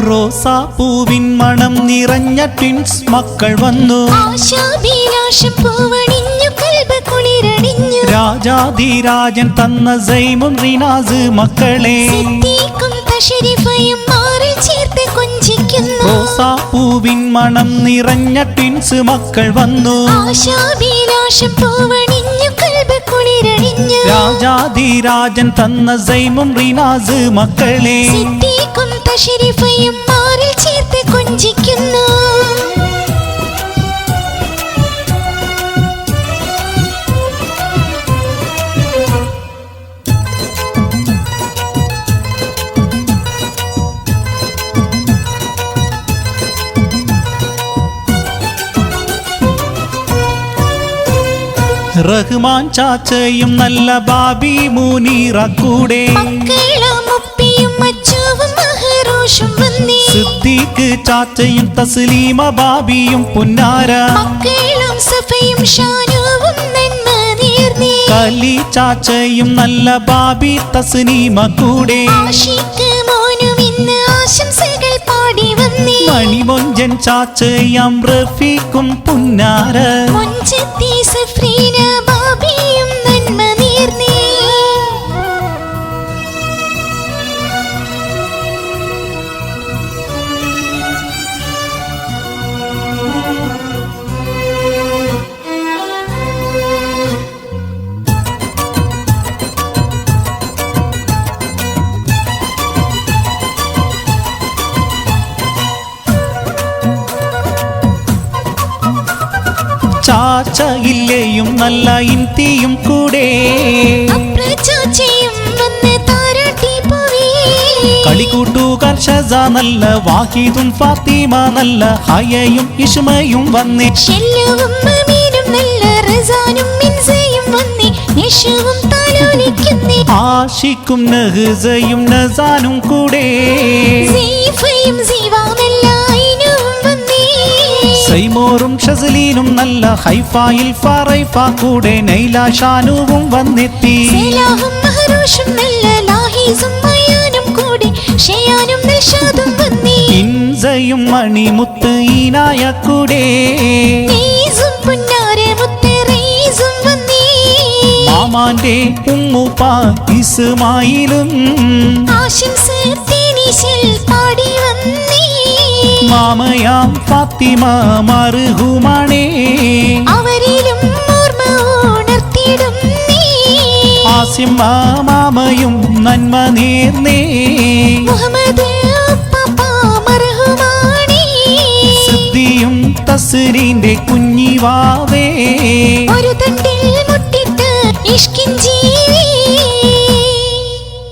റോസാപ്പൂവിൻ മണം നിറഞ്ഞ ട്വിൻസ് മക്കൾ വന്നു. രാജാധിരാജൻ തന്ന സൈമും റിനാസ് മക്കളെ. റോസാപ്പൂവിൻ മണം നിറഞ്ഞ ട്വിൻസ് മക്കൾ വന്നു. രാജാധിരാജൻ തന്ന സൈമും റിനാസ് മക്കളെ. ഷരീഫയും മാറിൽ ചേർത്ത് കൊഞ്ചിക്കുന്നു. റഹ്മാൻ ചാച്ചയും നല്ല ബാബി മുനീറ കൂടെ. സിദ്ദീഖ് ചാച്ചയും തസ്ലീമ ബാബിയും പുന്നാര. കലി ചാച്ചയും നല്ല ബാബി തസ്ലീമ കൂടെ. മണിമൊഞ്ചൻ ചാച്ചയും റഫീഖും പുന്നാര. ചാച്ചയില്ലെയും നല്ല ഇന്തിയും കൂടെ. കളികൂട്ടുകാർ ഷസ നല്ല വാഹിദും ഫാത്തിമ നല്ല ഹയയും ഇഷ്മയും വന്നേ. ആഷിക്കും നഹ്സയും നസാനും കൂടെ. സൈമോറും ഷസലീനും നല്ല ഹൈഫായിൽ ഫറൈഫ കൂടെ. നൈല ഷാനുവും വന്നെത്തി. ഇൻസയും മണിമുത്ത് ഈനായ കൂടെ. മാമാന്റെ ഉമ്മുപ്പ ഇസ്മായിലും മാമയാം ഫാത്തിമ മർഹൂമാണേ. അവരിലും ആസിം മാമയും നന്മ നേർന്നേ. സിദ്ദിയും തസ്രീന്റെ കുഞ്ഞിവാവേ. ഒരു തട്ടിൽ മുട്ടിട്ട് ഇഷ്കിൻ ജീവി